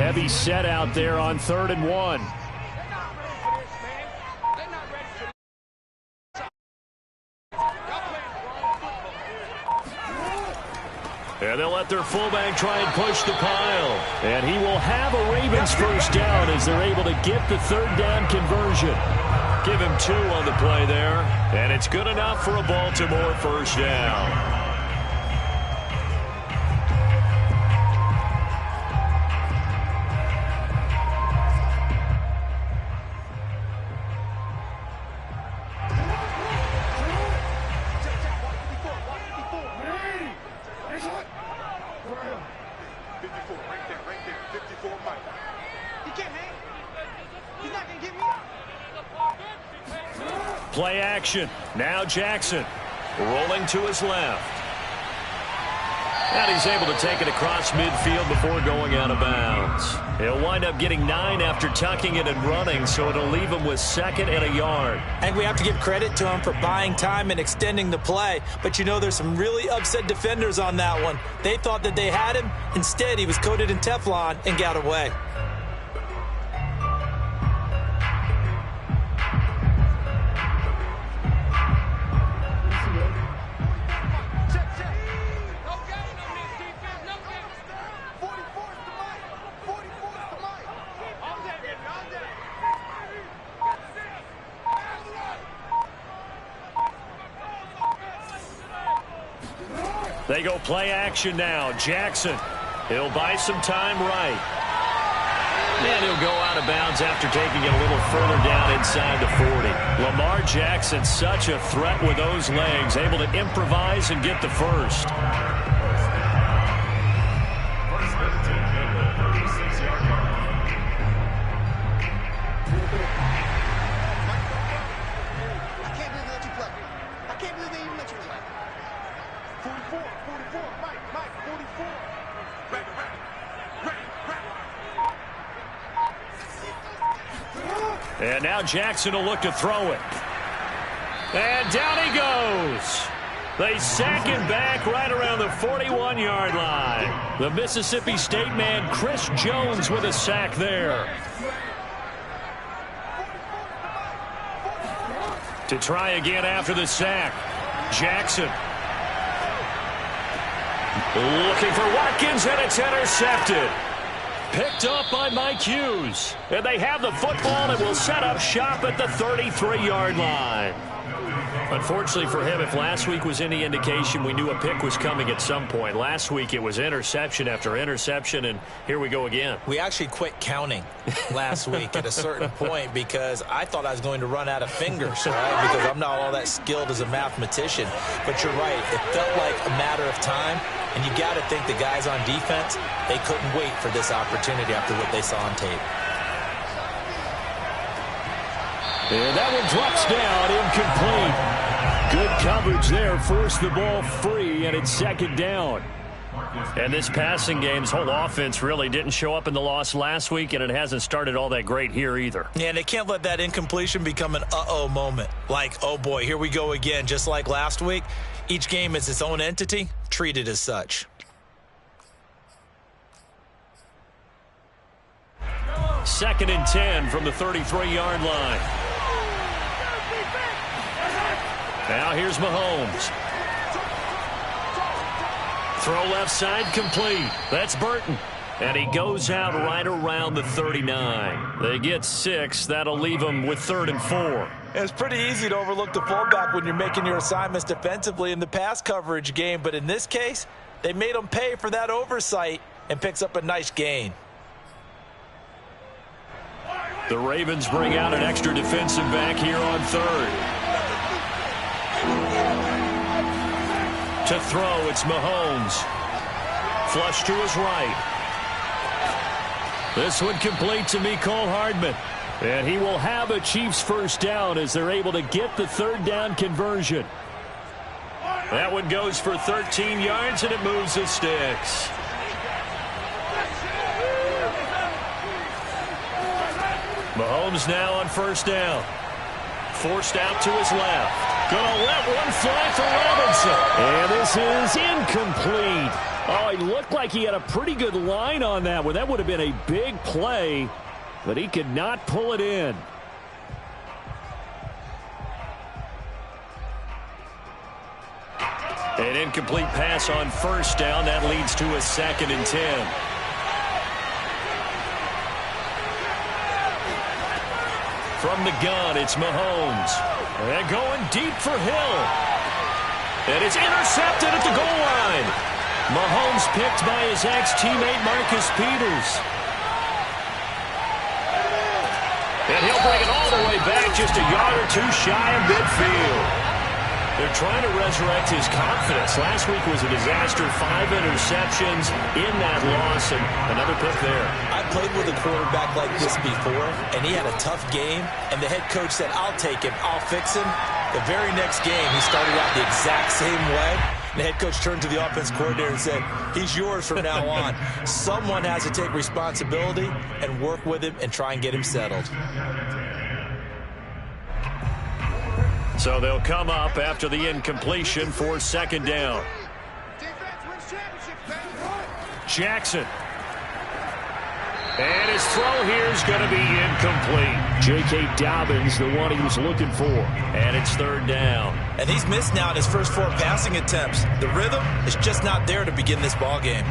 Heavy set out there on 3rd and 1. And they'll let their fullback try and push the pile. And he will have a Ravens first down as they're able to get the 3rd down conversion. Give him 2 on the play there. And it's good enough for a Baltimore first down. Play action. Now Jackson rolling to his left. And he's able to take it across midfield before going out of bounds. He'll wind up getting 9 after tucking it and running, so it'll leave him with 2nd and a yard. I think we have to give credit to him for buying time and extending the play. But, you know, there's some really upset defenders on that one. They thought that they had him. Instead, he was coated in Teflon and got away. They go play action now. Jackson, he'll buy some time right. And he'll go out of bounds after taking it a little further down inside the 40. Lamar Jackson, such a threat with those legs, able to improvise and get the first. And now Jackson will look to throw it. And down he goes. They sack him back right around the 41-yard line. The Mississippi State man, Chris Jones, with a sack there. To try again after the sack. Jackson. Looking for Watkins, and it's intercepted. Picked up by Mike Hughes. And they have the football and will set up shop at the 33-yard line. Unfortunately for him, if last week was any indication, we knew a pick was coming at some point. Last week it was interception after interception, and here we go again. We actually quit counting last week at a certain point because I thought I was going to run out of fingers, right? Because I'm not all that skilled as a mathematician. But you're right. It felt like a matter of time, and you got to think the guys on defense, they couldn't wait for this opportunity after what they saw on tape. And that one drops down, incomplete. Good coverage there, forced the ball free, and it's 2nd down. And this passing game's whole offense really didn't show up in the loss last week, and it hasn't started all that great here either. Yeah, and they can't let that incompletion become an uh-oh moment. Like, oh boy, here we go again, just like last week. Each game is its own entity, treated as such. Second and 10 from the 33-yard line. Now here's Mahomes. Throw left side complete. That's Burton. And he goes out right around the 39. They get 6. That'll leave them with 3rd and 4. It's pretty easy to overlook the fullback when you're making your assignments defensively in the pass coverage game. But in this case, they made him pay for that oversight and picks up a nice gain. The Ravens bring out an extra defensive back here on 3rd. To throw, it's Mahomes. Flush to his right. This one complete to Mecole Hardman. And he will have a Chiefs first down as they're able to get the 3rd down conversion. That one goes for 13 yards, and it moves the sticks. Mahomes now on first down. Forced out to his left. Gonna let one fly for Robinson. And this is incomplete. Oh, he looked like he had a pretty good line on that one. That would have been a big play, but he could not pull it in. An incomplete pass on first down. That leads to a 2nd and 10. From the gun, it's Mahomes. And going deep for Hill. And it's intercepted at the goal line. Mahomes picked by his ex-teammate Marcus Peters. And he'll bring it all the way back, just a yard or two shy of midfield. They're trying to resurrect his confidence. Last week was a disaster. 5 interceptions in that loss, and another pick there. I played with a quarterback like this before, and he had a tough game, and the head coach said, I'll take him, I'll fix him. The very next game, he started out the exact same way. The head coach turned to the offense coordinator and said, he's yours from now on. Someone has to take responsibility and work with him and try and get him settled. So they'll come up after the incompletion for 2nd down. Jackson. And his throw here is going to be incomplete. J.K. Dobbins, the one he was looking for. And it's 3rd down. And he's missed now in his first 4 passing attempts. The rhythm is just not there to begin this ball game.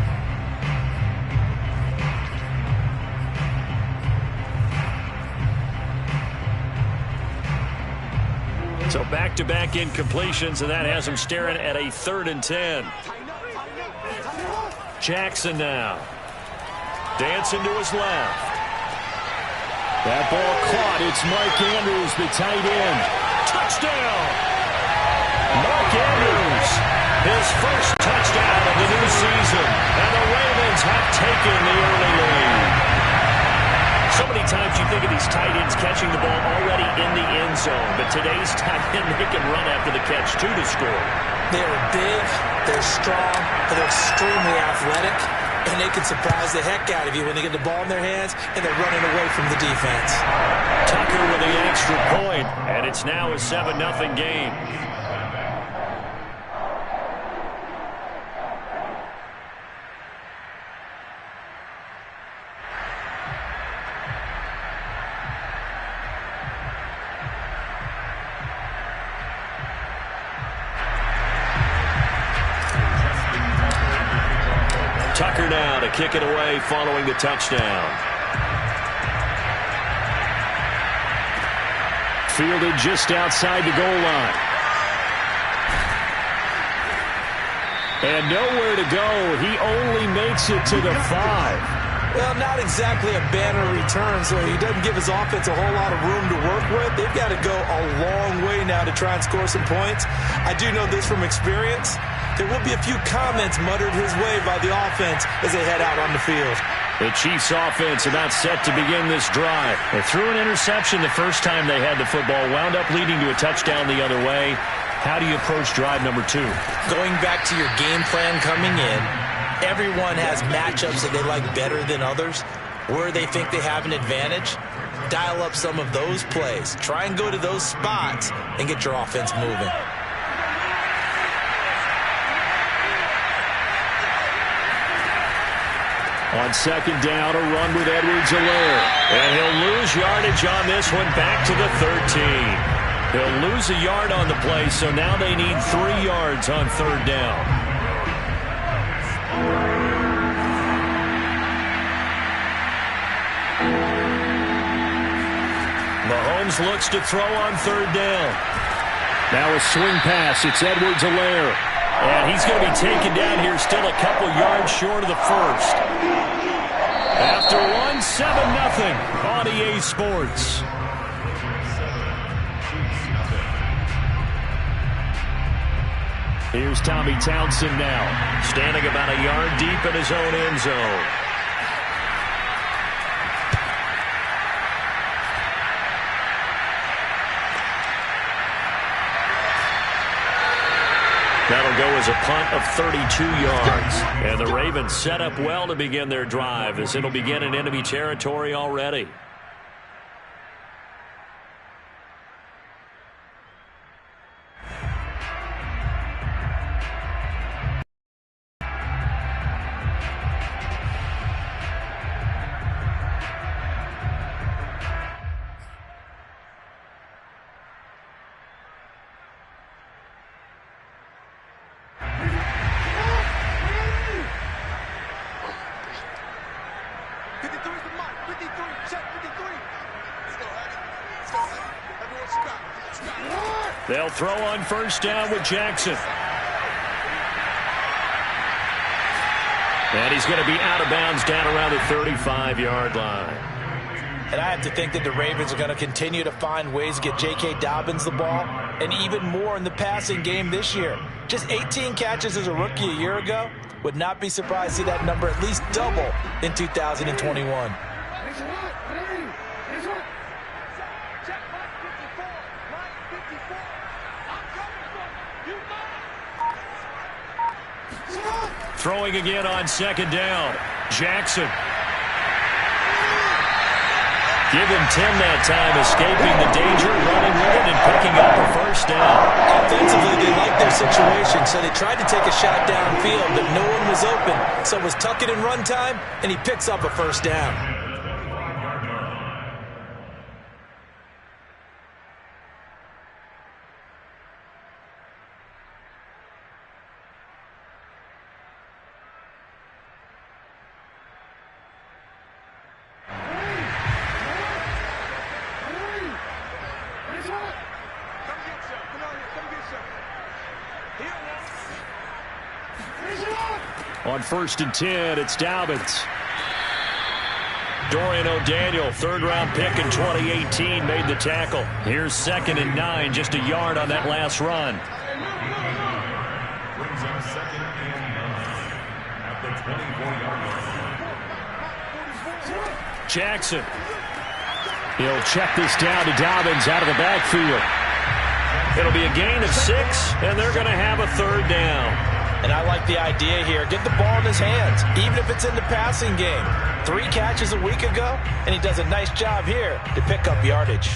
So back-to-back incompletions, and that has him staring at a 3rd and 10. Jackson now. Dancing to his left. That ball caught. It's Mark Andrews, the tight end. Touchdown! Mark Andrews, his first touchdown of the new season. And the Ravens have taken the early lead. So many times you think of these tight ends catching the ball already in the end zone, but today's tight end, they can run after the catch, too, to score. They're big, they're strong, and they're extremely athletic, and they can surprise the heck out of you when they get the ball in their hands and they're running away from the defense. Tucker with the extra point, and it's now a 7-0 game. Tucker now to kick it away following the touchdown. Fielded just outside the goal line. And nowhere to go. He only makes it to the 5. Well, not exactly a banner return, so he doesn't give his offense a whole lot of room to work with. They've got to go a long way now to try and score some points. I do know this from experience. There will be a few comments muttered his way by the offense as they head out on the field. The Chiefs offense about set to begin this drive. They threw an interception the first time they had the football, wound up leading to a touchdown the other way. How do you approach drive number 2? Going back to your game plan coming in, everyone has matchups that they like better than others. Where they think they have an advantage, dial up some of those plays. Try and go to those spots and get your offense moving. On 2nd down, a run with Edwards-Helaire. And he'll lose yardage on this one back to the 13. He'll lose a yard on the play, so now they need 3 yards on 3rd down. Mahomes looks to throw on 3rd down. Now a swing pass. It's Edwards-Helaire. And he's going to be taken down here, still a couple yards short of the first. After one, 7-0 on EA Sports. Here's Tommy Townsend now, standing about a yard deep in his own end zone. That'll go as a punt of 32 yards. And the Ravens set up well to begin their drive as it'll begin in enemy territory already. They'll throw on first down with Jackson. And he's going to be out of bounds down around the 35-yard line. And I have to think that the Ravens are going to continue to find ways to get J.K. Dobbins the ball, and even more in the passing game this year. Just 18 catches as a rookie a year ago. Would not be surprised to see that number at least double in 2021. Throwing again on second down. Jackson. Give him 10 that time, escaping the danger, running with it, and picking up a first down. Offensively, they liked their situation, so they tried to take a shot downfield, but no one was open. So it was tuck it in run time, and he picks up a first down. On 1st and 10, it's Dobbins. Dorian O'Daniel, third-round pick in 2018, made the tackle. Here's 2nd and 9, just a yard on that last run. Brings up 2nd and 9 at the 24-yard line. Jackson. He'll check this down to Dobbins out of the backfield. It'll be a gain of 6, and they're going to have a third down. And I like the idea here. Get the ball in his hands, even if it's in the passing game. 3 catches a week ago, and he does a nice job here to pick up yardage.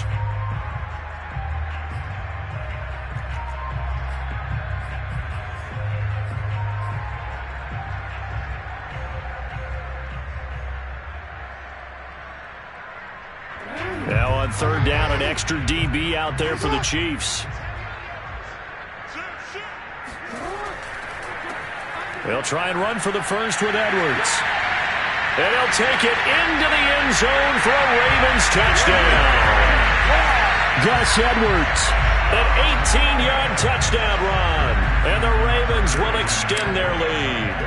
Now on third down, an extra DB out there for the Chiefs. They'll try and run for the first with Edwards. And he'll take it into the end zone for a Ravens touchdown. Gus Edwards, an 18-yard touchdown run. And the Ravens will extend their lead.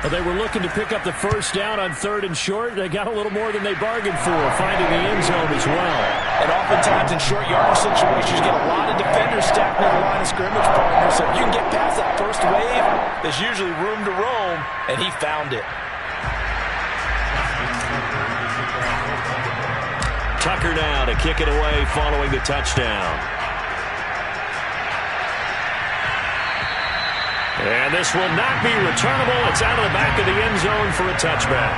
They were looking to pick up the first down on 3rd and short. They got a little more than they bargained for, finding the end zone as well. And oftentimes in short yardage situations, you get a lot of defenders stacked near the line of scrimmage, partner. So if you can get past that first wave, there's usually room to roam, and he found it. Tucker now to kick it away following the touchdown. And this will not be returnable. It's out of the back of the end zone for a touchback.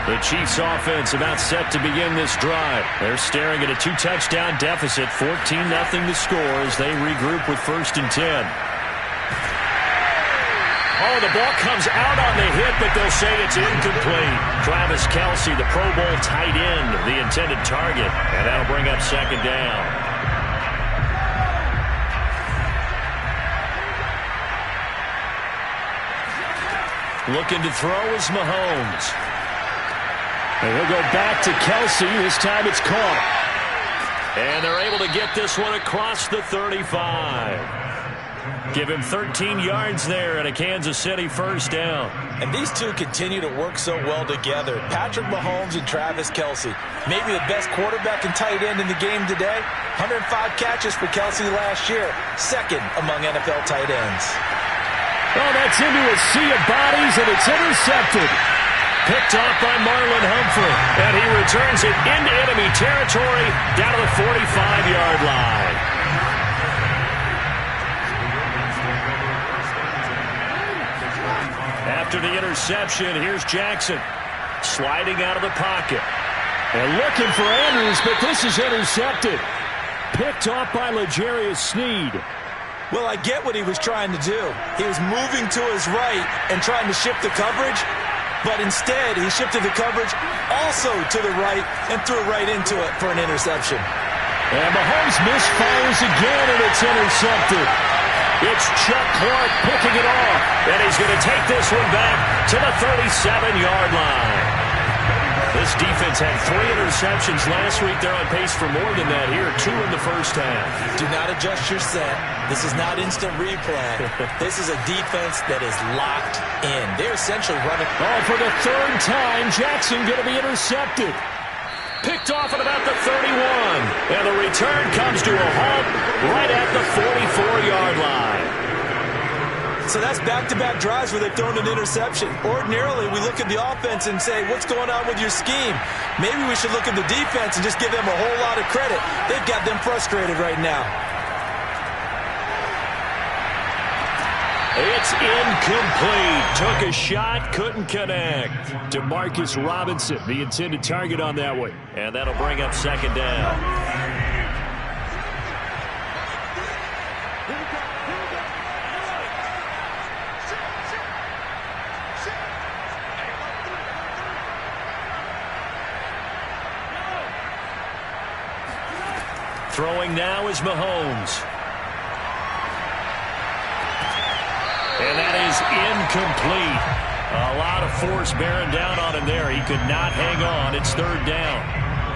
The Chiefs offense about set to begin this drive. They're staring at a 2-touchdown deficit, 14-0 to score as they regroup with 1st and 10. Oh, the ball comes out on the hit, but they'll say it's incomplete. Travis Kelce, the Pro Bowl tight end, the intended target, and that'll bring up 2nd down. Looking to throw is Mahomes. And he'll go back to Kelce. This time it's caught. And they're able to get this one across the 35. Give him 13 yards there and a Kansas City first down. And these two continue to work so well together. Patrick Mahomes and Travis Kelce. Maybe the best quarterback and tight end in the game today. 105 catches for Kelce last year. 2nd among NFL tight ends. Oh, that's into a sea of bodies, and it's intercepted. Picked off by Marlon Humphrey. And he returns it into enemy territory down to the 45-yard line. After the interception, here's Jackson sliding out of the pocket. And looking for Andrews, but this is intercepted. Picked off by L'Jarius Sneed. Well, I get what he was trying to do. He was moving to his right and trying to shift the coverage, but instead he shifted the coverage also to the right and threw right into it for an interception. And Mahomes misfires again, and it's intercepted. It's Chuck Clark picking it off, and he's going to take this one back to the 37-yard line. This defense had 3 interceptions last week. They're on pace for more than that here. 2 in the first half. Do not adjust your set. This is not instant replay. This is a defense that is locked in. They're essentially running. Oh, for the 3rd time, Jackson going to be intercepted. Picked off at about the 31. And the return comes to a halt right at the 44-yard line. So that's back-to-back drives where they've thrown an interception. Ordinarily, we look at the offense and say, what's going on with your scheme? Maybe we should look at the defense and just give them a whole lot of credit. They've got them frustrated right now. It's incomplete. Took a shot, couldn't connect. Demarcus Robinson, the intended target on that one. And that'll bring up 2nd down. Throwing now is Mahomes. And that is incomplete. A lot of force bearing down on him there. He could not hang on. It's 3rd down.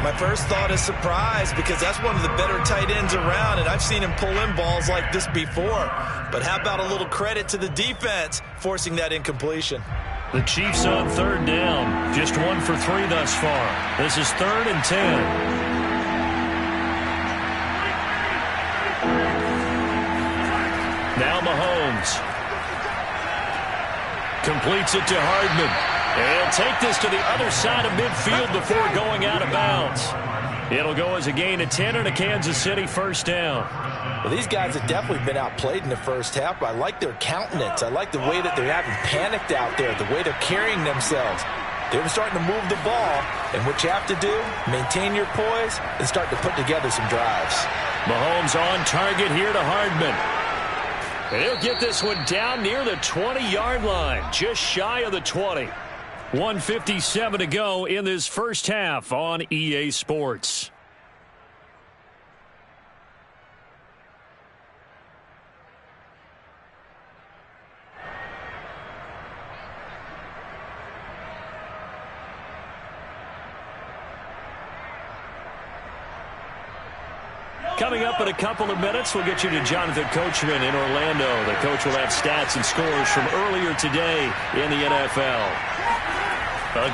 My first thought is surprise because that's one of the better tight ends around, and I've seen him pull in balls like this before. But how about a little credit to the defense forcing that incompletion? The Chiefs on 3rd down. Just 1 for 3 thus far. This is 3rd and 10. Now Mahomes. Completes it to Hardman. And he'll take this to the other side of midfield before going out of bounds. It'll go as a gain of 10 and a Kansas City 1st down. Well, these guys have definitely been outplayed in the first half, but I like their countenance. I like the way that they haven't panicked out there, the way they're carrying themselves. They're starting to move the ball, and what you have to do, maintain your poise and start to put together some drives. Mahomes on target here to Hardman. And he'll get this one down near the 20-yard line, just shy of the 20. 1:57 to go in this first half on EA Sports. Coming up in a couple of minutes, we'll get you to Jonathan Coachman in Orlando. The coach will have stats and scores from earlier today in the NFL.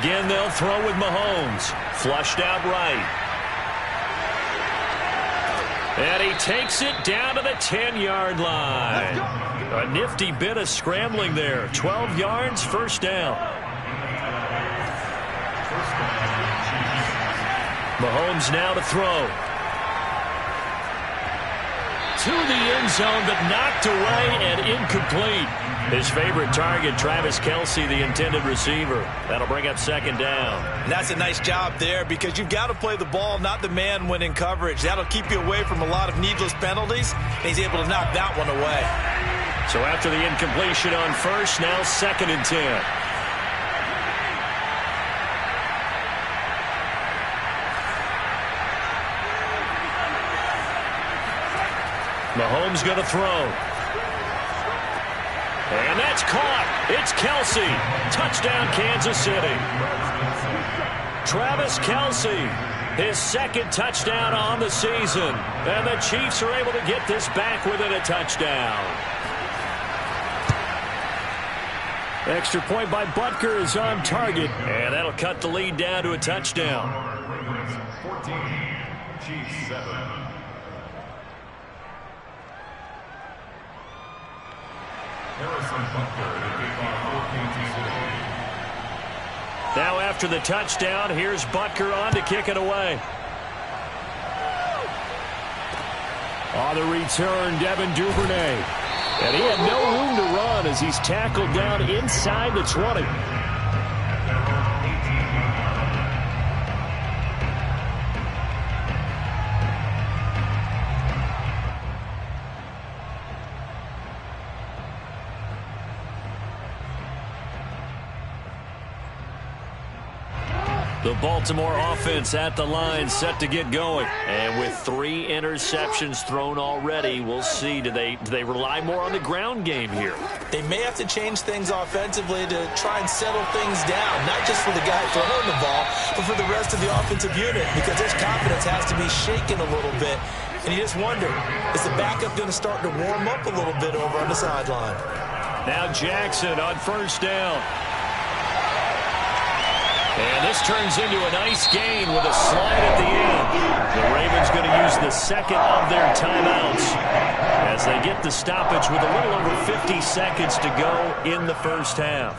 Again, they'll throw with Mahomes. Flushed out right. And he takes it down to the 10-yard line. A nifty bit of scrambling there. 12 yards, 1st down. Mahomes now to throw. To the end zone, but knocked away and incomplete. His favorite target, Travis Kelce, the intended receiver. That'll bring up 2nd down. And that's a nice job there because you've got to play the ball, not the man when in coverage. That'll keep you away from a lot of needless penalties. And he's able to knock that one away. So after the incompletion on 1st, now 2nd and 10. Mahomes going to throw. And that's caught. It's Kelce. Touchdown, Kansas City. Travis Kelce, his 2nd touchdown on the season. And the Chiefs are able to get this back within a touchdown. Extra point by Butker is on target. And that'll cut the lead down to a touchdown. 14, Chiefs 7. Now after the touchdown, here's Butker on to kick it away. On the return, Devin Duvernay. And he had no room to run as he's tackled down inside the 20. The The Baltimore offense at the line, set to get going. And with 3 interceptions thrown already, we'll see, do they rely more on the ground game here? They may have to change things offensively to try and settle things down, not just for the guy throwing the ball, but for the rest of the offensive unit, because his confidence has to be shaken a little bit. And you just wonder, is the backup going to start to warm up a little bit over on the sideline? Now Jackson on first down. And this turns into a nice gain with a slide at the end. The Ravens going to use the second of their timeouts as they get the stoppage with a little over 50 seconds to go in the first half.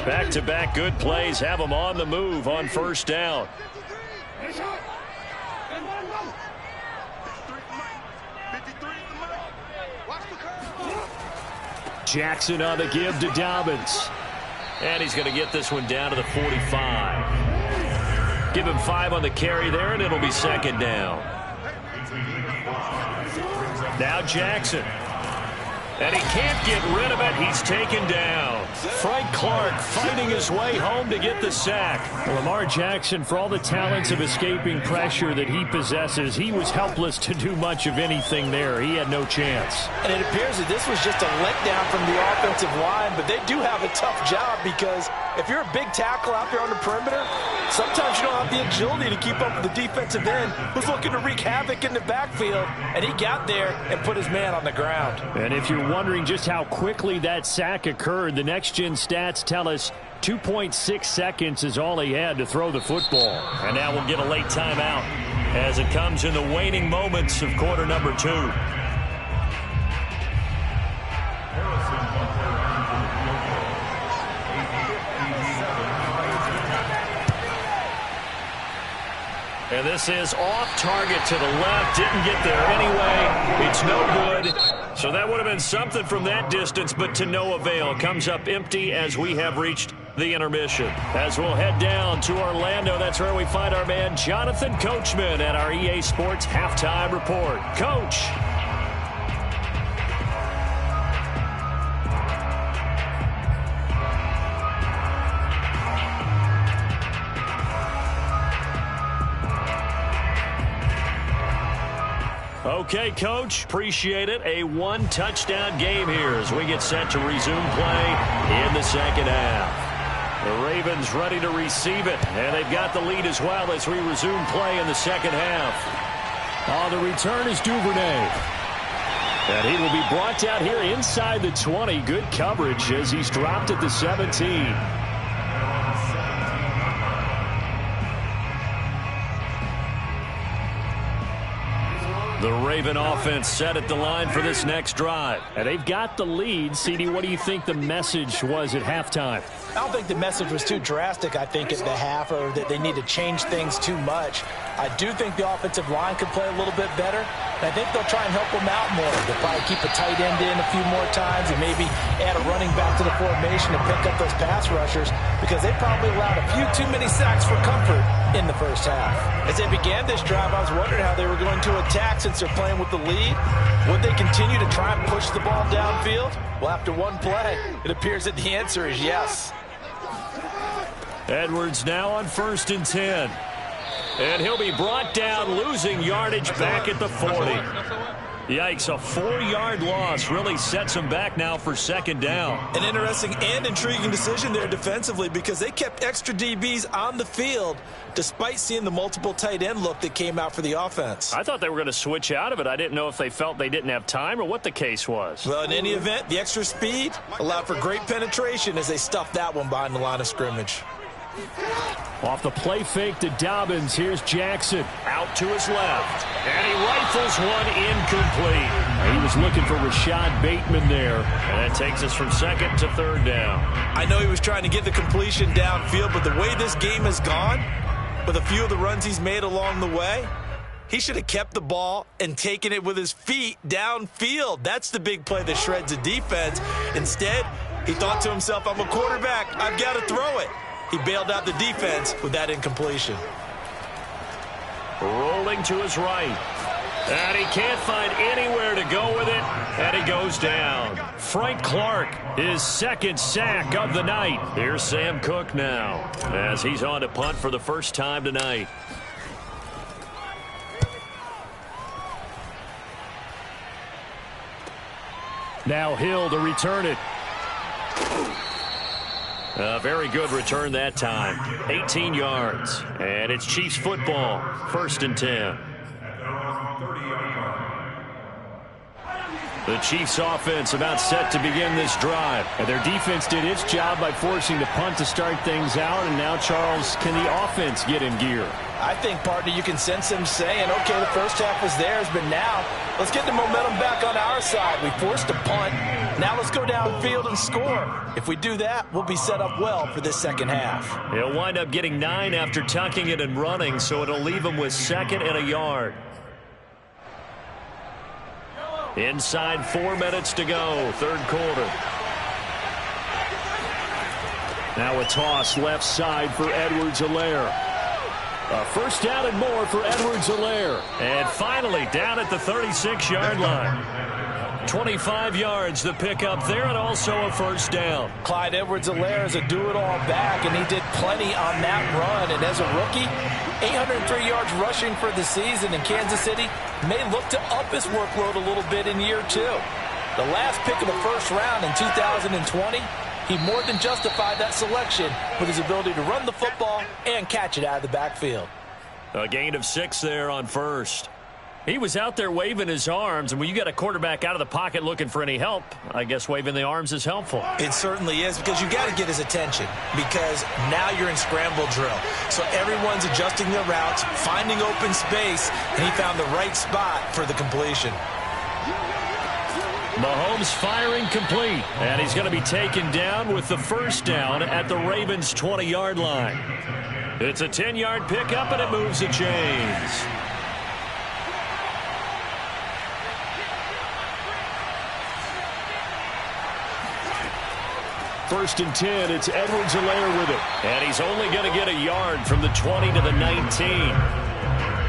Back-to-back good plays have them on the move on first down. Jackson on the give to Dobbins. And he's going to get this one down to the 45. Give him 5 on the carry there, and it'll be second down. Now Jackson. And he can't get rid of it. He's taken down. Frank Clark fighting his way home to get the sack. Lamar Jackson, for all the talents of escaping pressure that he possesses, he was helpless to do much of anything there. He had no chance. And it appears that this was just a letdown from the offensive line, but they do have a tough job because if you're a big tackle out there on the perimeter, sometimes you don't have the agility to keep up with the defensive end who's looking to wreak havoc in the backfield, and he got there and put his man on the ground. And if you're wondering just how quickly that sack occurred, the next-gen stats tell us 2.6 seconds is all he had to throw the football. And now we'll get a late timeout as it comes in the waning moments of quarter number 2. And this is off target to the left. Didn't get there anyway. It's no good. So that would have been something from that distance, but to no avail. Comes up empty as we have reached the intermission. As we'll head down to Orlando, that's where we find our man Jonathan Coachman at our EA Sports Halftime Report. Coach. Okay, Coach, appreciate it. A 1-touchdown game here as we get set to resume play in the second half. The Ravens ready to receive it, and they've got the lead as well as we resume play in the second half. The return is Duvernay. And he will be brought down here inside the 20. Good coverage as he's dropped at the 17. The Raven offense set at the line for this next drive. And they've got the lead. CD, what do you think the message was at halftime? I don't think the message was too drastic, I think, at the half, or that they need to change things too much. I do think the offensive line could play a little bit better. And I think they'll try and help them out more. They'll probably keep a tight end in a few more times and maybe add a running back to the formation to pick up those pass rushers, because they probably allowed a few too many sacks for comfort in the first half. As they began this drive, I was wondering how they were going to attack since they're playing with the lead. Would they continue to try and push the ball downfield? Well, after one play, it appears that the answer is yes. Edwards now on 1st and 10. And he'll be brought down, losing yardage back at the 40. Yikes, a 4-yard loss really sets him back now for second down. An interesting and intriguing decision there defensively, because they kept extra DBs on the field despite seeing the multiple tight end look that came out for the offense. I thought they were going to switch out of it. I didn't know if they felt they didn't have time or what the case was. Well, in any event, the extra speed allowed for great penetration as they stuffed that one behind the line of scrimmage. Off the play fake to Dobbins. Here's Jackson out to his left. And he rifles one incomplete. He was looking for Rashad Bateman there. And that takes us from second to third down. I know he was trying to get the completion downfield, but the way this game has gone, with a few of the runs he's made along the way, he should have kept the ball and taken it with his feet downfield. That's the big play that shreds the defense. Instead, He thought to himself, I'm a quarterback. I've got to throw it. He bailed out the defense with that incompletion. Rolling to his right. And he can't find anywhere to go with it. And he goes down. Frank Clark, his second sack of the night. Here's Sam Cook now as he's on to punt for the first time tonight. Now Hill to return it. A very good return that time. 18 yards. And it's Chiefs football. 1st and 10. The Chiefs offense about set to begin this drive. And their defense did its job by forcing the punt to start things out. And now, Charles, can the offense get in gear? I think, partner, you can sense him saying, okay, the first half was theirs, but now let's get the momentum back on our side. We forced a punt. Now let's go downfield and score. If we do that, we'll be set up well for this second half. He'll wind up getting 9 after tucking it and running, so it'll leave him with 2nd and a yard. Inside 4 minutes to go, 3rd quarter. Now a toss left side for Edwards-Helaire. A first down and more for Edwards-Helaire. And finally down at the 36-yard line. 25 yards the pickup there, and also a first down. Clyde Edwards-Helaire is a do-it-all back, and he did plenty on that run. And as a rookie, 803 yards rushing for the season in Kansas City may look to up his workload a little bit in year 2. The last pick of the first round in 2020, he more than justified that selection with his ability to run the football and catch it out of the backfield. A gain of 6 there on first. He was out there waving his arms, and when you got a quarterback out of the pocket looking for any help, I guess waving the arms is helpful. It certainly is, because you got to get his attention, because now you're in scramble drill. So everyone's adjusting their routes, finding open space, and he found the right spot for the completion. Mahomes firing complete, and he's going to be taken down with the first down at the Ravens' 20-yard line. It's a 10-yard pickup, and it moves the chains. First and 10, it's Edwards-Helaire with it. And he's only going to get a yard from the 20 to the 19.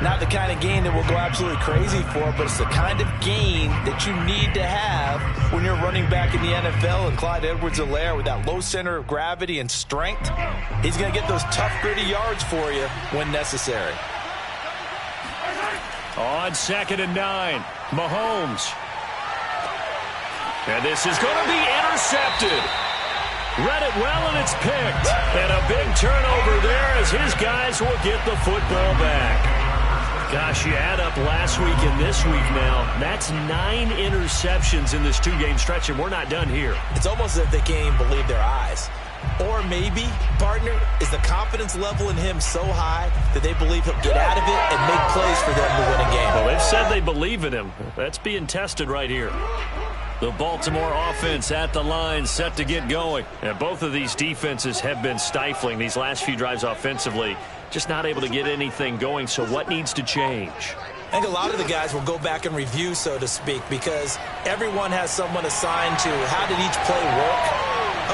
Not the kind of gain that will go absolutely crazy for, but it's the kind of gain that you need to have when you're running back in the NFL. And Clyde Edwards-Helaire, with that low center of gravity and strength, he's going to get those tough, gritty yards for you when necessary. On 2nd and 9, Mahomes. And this is going to be intercepted. Read it well, and it's picked. And a big turnover there as his guys will get the football back. Gosh, you add up last week and this week now. That's 9 interceptions in this 2-game stretch, and we're not done here. It's almost as if they can't even believe their eyes. Or maybe, partner, is the confidence level in him so high that they believe he'll get out of it and make plays for them to win a game. Well, they've said they believe in him. That's being tested right here. The Baltimore offense at the line, set to get going. And both of these defenses have been stifling these last few drives offensively. Just not able to get anything going, so what needs to change? I think a lot of the guys will go back and review, so to speak, because everyone has someone assigned to how did each play work.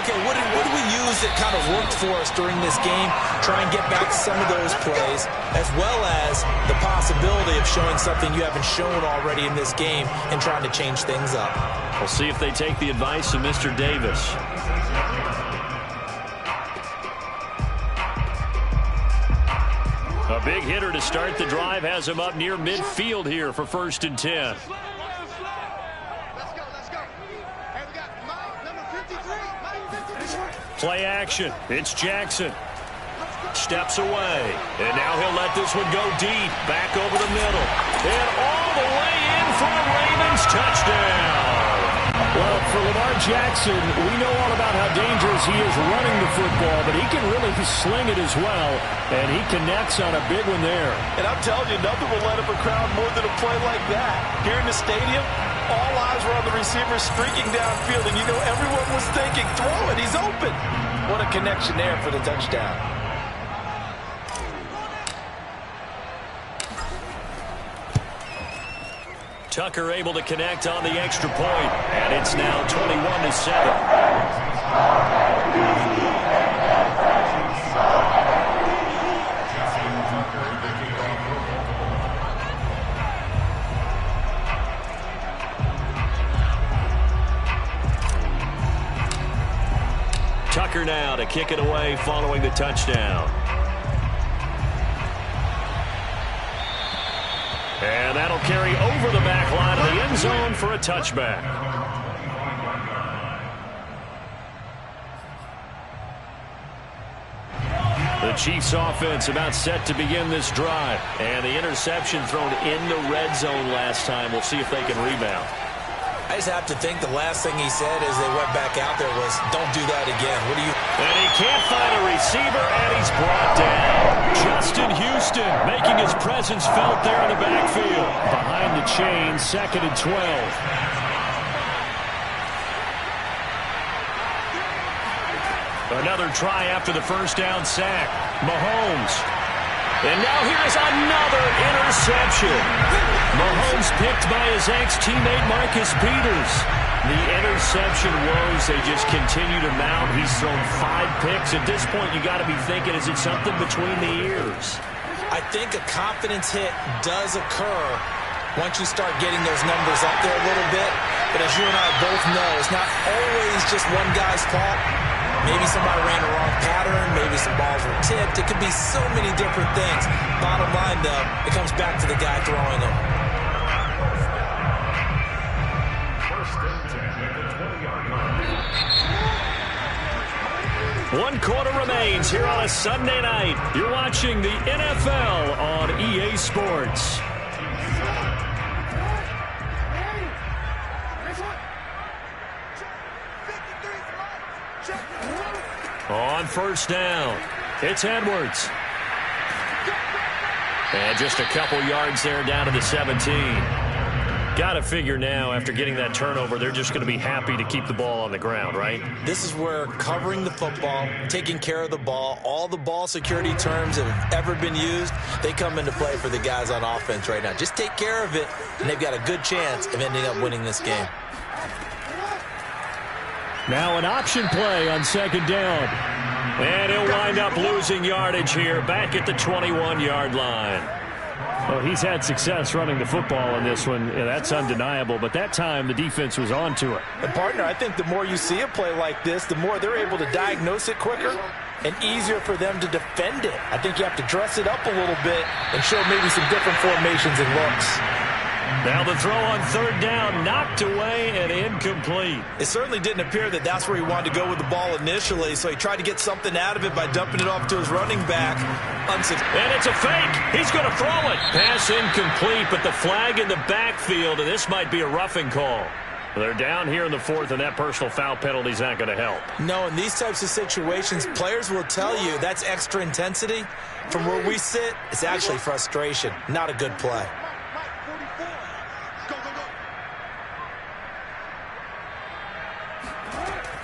Okay, what did we use that kind of worked for us during this game? Try and get back to some of those plays, as well as the possibility of showing something you haven't shown already in this game and trying to change things up. We'll see if they take the advice of Mr. Davis. A big hitter to start the drive has him up near midfield here for 1st and 10. Play action. It's Jackson. Steps away. And now he'll let this one go deep. Back over the middle. And all the way in for a Ravens touchdown. Well, for Lamar Jackson, we know all about how dangerous he is running the football, but he can really sling it as well, and he connects on a big one there. And I'm telling you, nothing will let up a crowd more than a play like that. Here in the stadium, all eyes were on the receiver streaking downfield, and you know everyone was thinking, throw it, he's open. What a connection there for the touchdown. Tucker able to connect on the extra point, and it's now 21-7. Tucker now to kick it away following the touchdown. And that'll carry over the back line of the end zone for a touchback. The Chiefs offense about set to begin this drive. And the interception thrown in the red zone last time. We'll see if they can rebound. I just have to think the last thing he said as they went back out there was, don't do that again. What do you... And he can't find a receiver, and he's brought down. Justin Houston making his presence felt there in the backfield. Behind the chain, 2nd and 12. Another try after the first down sack. Mahomes. And now here's another interception. Mahomes picked by his ex-teammate Marcus Peters. The interception woes, they just continue to mount. He's thrown 5 picks. At this point, you got to be thinking, is it something between the ears? I think a confidence hit does occur once you start getting those numbers up there a little bit. But as you and I both know, it's not always just one guy's fault. Maybe somebody ran the wrong pattern. Maybe some balls were tipped. It could be so many different things. Bottom line, though, it comes back to the guy throwing them. First and 10 at the 20-yard line. 1 quarter remains here on a Sunday night. You're watching the NFL on EA Sports. On first down, it's Edwards. And just a couple yards there down to the 17. Got to figure now, after getting that turnover, they're just going to be happy to keep the ball on the ground, right? This is where covering the football, taking care of the ball, all the ball security terms that have ever been used, they come into play for the guys on offense right now. Just take care of it, and they've got a good chance of ending up winning this game. Now an option play on 2nd down. And he'll wind up losing yardage here back at the 21-yard line. Well, he's had success running the football in this one. Yeah, that's undeniable. But that time, the defense was on to it. And, partner, I think the more you see a play like this, the more they're able to diagnose it quicker and easier for them to defend it. I think you have to dress it up a little bit and show maybe some different formations and looks. Now the throw on 3rd down, knocked away and incomplete. It certainly didn't appear that that's where he wanted to go with the ball initially, so he tried to get something out of it by dumping it off to his running back. And it's a fake. He's going to throw it. Pass incomplete, but the flag in the backfield, and this might be a roughing call. They're down here in the 4th, and that personal foul penalty is not going to help. No, in these types of situations, players will tell you that's extra intensity. From where we sit, it's actually frustration, not a good play.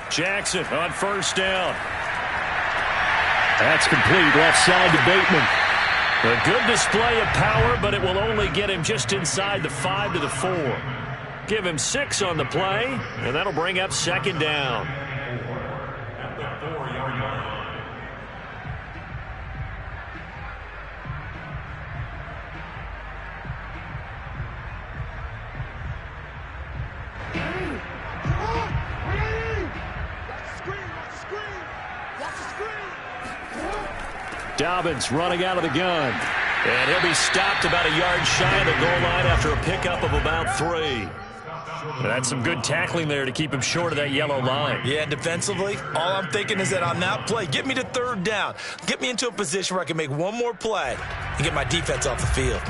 Jackson on 1st down. That's complete, left side to Bateman. A good display of power, but it will only get him just inside the 5 to the 4. Give him 6 on the play, and that'll bring up 2nd down. At the 4-yard line. Dobbins running out of the gun. And he'll be stopped about a yard shy of the goal line after a pickup of about 3. That's some good tackling there to keep him short of that yellow line. Yeah, defensively, all I'm thinking is that on that play, get me to 3rd down. Get me into a position where I can make one more play and get my defense off the field.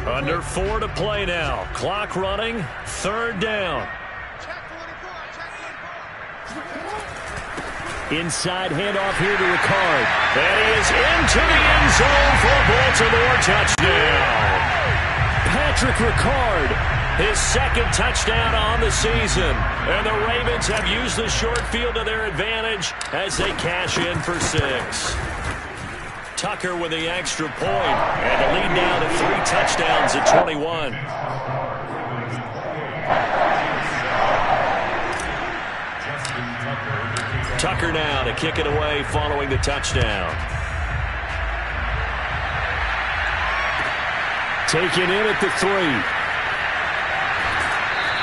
Under 4 to play now. Clock running. 3rd down. Inside handoff here to Ricard. And he is into the end zone for a Baltimore touchdown. Patrick Ricard, his 2nd touchdown on the season. And the Ravens have used the short field to their advantage as they cash in for 6. Tucker with the extra point. And the lead now to 3 touchdowns at 21. Tucker now to kick it away following the touchdown. Taken in at the 3.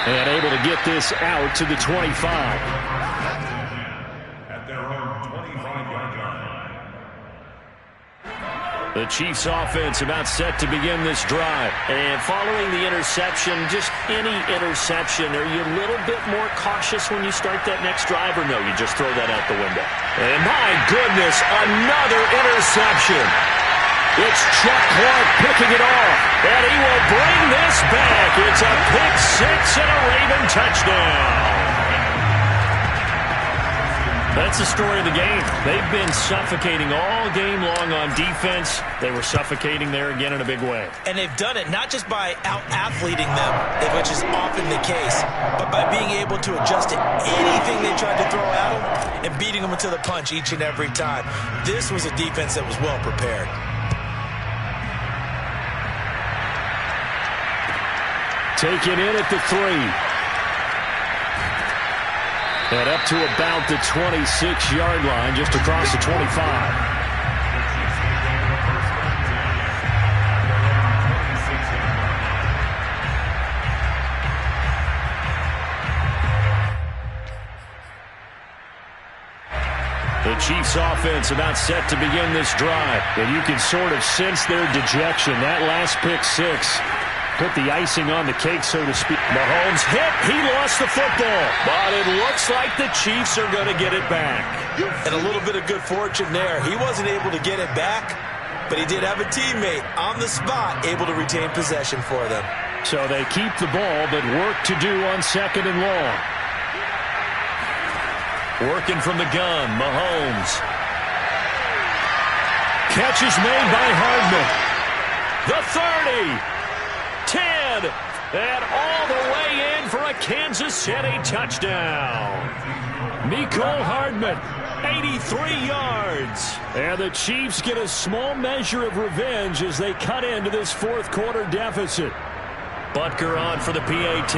And able to get this out to the 25. The Chiefs offense about set to begin this drive. And following the interception, just any interception, are you a little bit more cautious when you start that next drive, or no, you just throw that out the window? And my goodness, another interception. It's Chuck Clark picking it off, and he will bring this back. It's a pick 6 and a Raven touchdown. That's the story of the game. They've been suffocating all game long on defense. They were suffocating there again in a big way. And they've done it not just by out-athleting them, which is often the case, but by being able to adjust to anything they tried to throw at them and beating them to the punch each and every time. This was a defense that was well prepared. Taken in at the 3. And up to about the 26-yard line, just across the 25. The Chiefs offense about set to begin this drive. And you can sort of sense their dejection. That last pick 6 put the icing on the cake, so to speak. Mahomes hit. He lost the football. But it looks like the Chiefs are going to get it back. And a little bit of good fortune there. He wasn't able to get it back, but he did have a teammate on the spot able to retain possession for them. So they keep the ball, but work to do on 2nd and long. Working from the gun, Mahomes. Catch is made by Hardman. The 30. 10, and all the way in for a Kansas City touchdown. Mecole Hardman, 83 yards. And the Chiefs get a small measure of revenge as they cut into this fourth quarter deficit. Butker on for the PAT.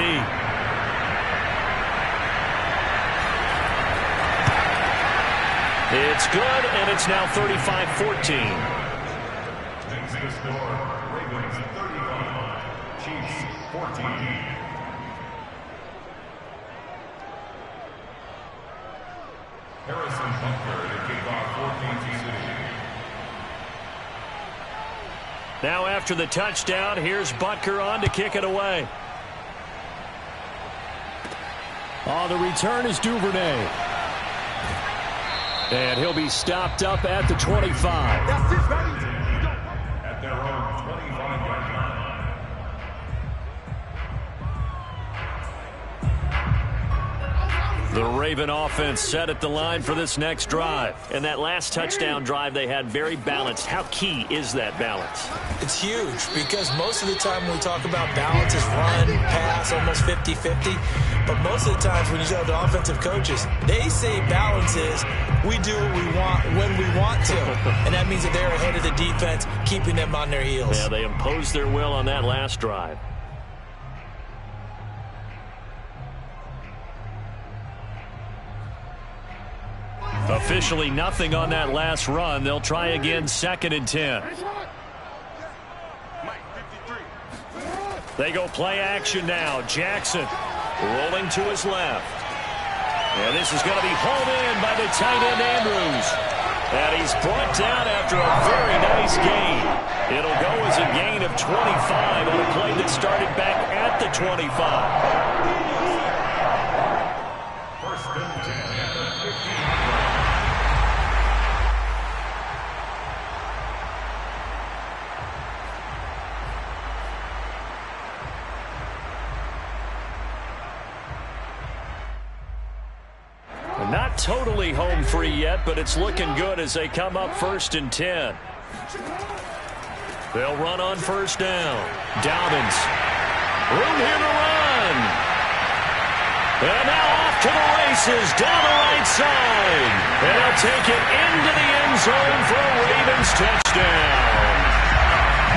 It's good, and it's now 35-14. Now after the touchdown, here's Butker on to kick it away. Oh, the return is Duvernay. And he'll be stopped up at the 25. That's it, baby. At their own 25-yard line. The Raven offense set at the line for this next drive. And that last touchdown drive they had very balanced. How key is that balance? It's huge because most of the time when we talk about balance is run, pass, almost 50-50. But most of the times when you talk to offensive coaches, they say balance is we do what we want when we want to. And that means that they're ahead of the defense, keeping them on their heels. Yeah, they imposed their will on that last drive. Officially nothing on that last run. They'll try again 2nd and 10. They go play action now. Jackson rolling to his left. And this is going to be hauled in by the tight end Andrews. And he's brought down after a very nice gain. It'll go as a gain of 25 on a play that started back at the 25. First and 10 at the 15. Not totally home free yet, but it's looking good as they come up 1st and 10. They'll run on 1st down. Dobbins. Room here to run. And now off to the races down the right side. And he'll take it into the end zone for a Ravens touchdown.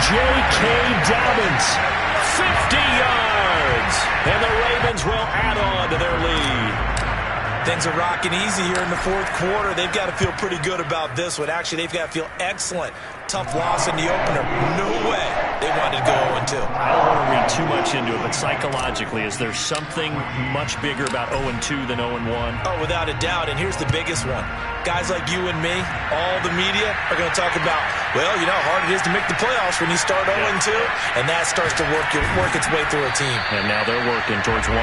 J.K. Dobbins, 50 yards. And the Ravens will add on to their lead. Things are rocking easy here in the fourth quarter. They've got to feel pretty good about this one. Actually, they've got to feel excellent. Tough loss in the opener. No way they wanted to go 0-2. I don't want to read too much into it, but psychologically, is there something much bigger about 0-2 than 0-1? Oh, without a doubt, and here's the biggest one. Guys like you and me, all the media, are going to talk about, well, you know how hard it is to make the playoffs when you start 0-2, and that starts to work its way through a team. And now they're working towards 1-1.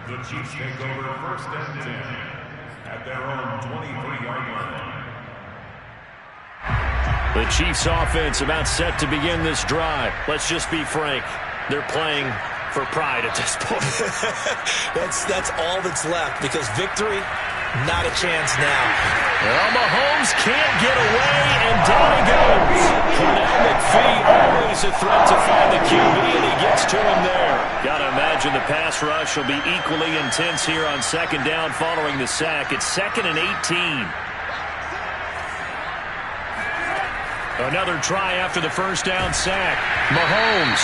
The Chiefs take over first and 10 at their own 23-yard line. The Chiefs offense about set to begin this drive. Let's just be frank. They're playing for pride at this point. That's all that's left, because victory, not a chance now. Well, Mahomes can't get away, and down he goes. Cornell McPhee, always a threat to find the QB, and he gets to him there. Got to imagine the pass rush will be equally intense here on second down following the sack. It's 2nd and 18. Another try after the first down sack. Mahomes,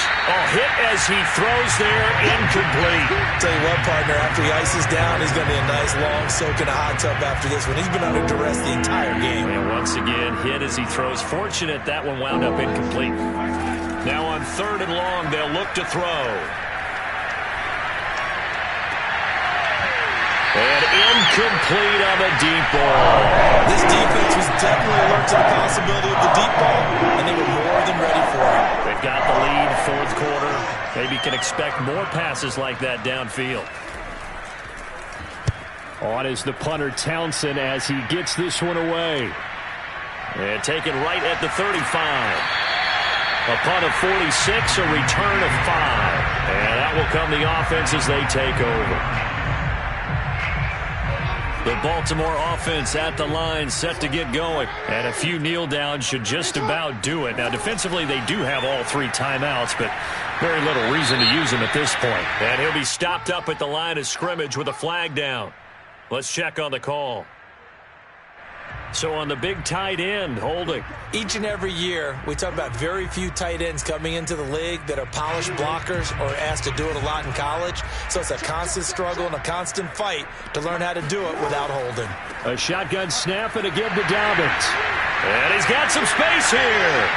hit as he throws there, incomplete. Tell you what, partner, after he ices down, he's going to be a nice long soak in a hot tub after this one. He's been under duress the entire game. And once again, hit as he throws. Fortunate that one wound up incomplete. Now on 3rd and long, they'll look to throw. And incomplete on the deep ball. This defense was definitely alert to the possibility of the deep ball, and they were more than ready for it. They've got the lead, fourth quarter. Maybe can expect more passes like that downfield. On is the punter Townsend as he gets this one away. And taken right at the 35. A punt of 46, a return of 5. And that will come the offense as they take over. The Baltimore offense at the line, set to get going. And a few kneel downs should just about do it. Now, defensively, they do have all 3 timeouts, but very little reason to use them at this point. And he'll be stopped up at the line of scrimmage with a flag down. Let's check on the call. So on the big tight end, holding. Each and every year, we talk about very few tight ends coming into the league that are polished blockers or asked to do it a lot in college. So it's a constant struggle and a constant fight to learn how to do it without holding. A shotgun snap and again to Dobbins. And he's got some space here.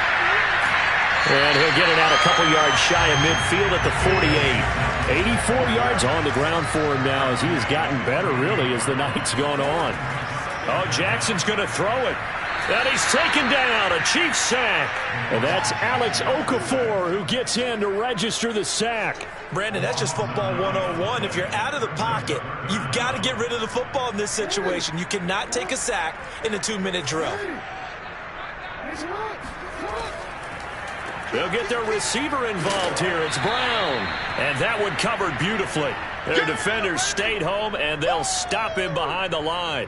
And he'll get it out a couple yards shy of midfield at the 48. 84 yards on the ground for him now as he has gotten better, really, as the night's gone on. Oh, Jackson's going to throw it. And he's taken down, a Chiefs sack. And that's Alex Okafor who gets in to register the sack. Brandon, that's just football 101. If you're out of the pocket, you've got to get rid of the football in this situation. You cannot take a sack in a 2-minute drill. They'll get their receiver involved here. It's Brown. And that one covered beautifully. Their defenders stayed home, and they'll stop him behind the line.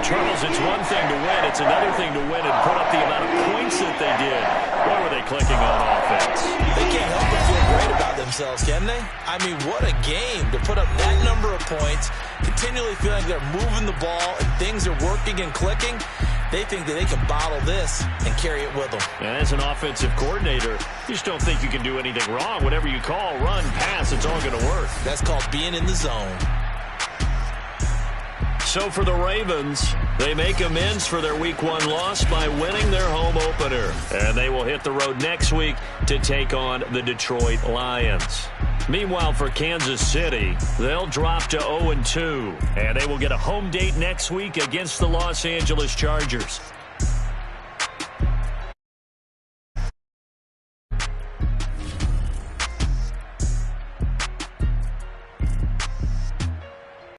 Charles, it's one thing to win. It's another thing to win and put up the amount of points that they did. Why were they clicking on offense? They can't help but feel great about themselves, can they? I mean, what a game to put up that number of points, continually feeling like they're moving the ball and things are working and clicking. They think that they can bottle this and carry it with them. As an offensive coordinator, you just don't think you can do anything wrong. Whatever you call, run, pass, it's all going to work. That's called being in the zone. So for the Ravens, they make amends for their Week 1 loss by winning their home opener. And they will hit the road next week to take on the Detroit Lions. Meanwhile, for Kansas City, they'll drop to 0-2. And they will get a home date next week against the Los Angeles Chargers.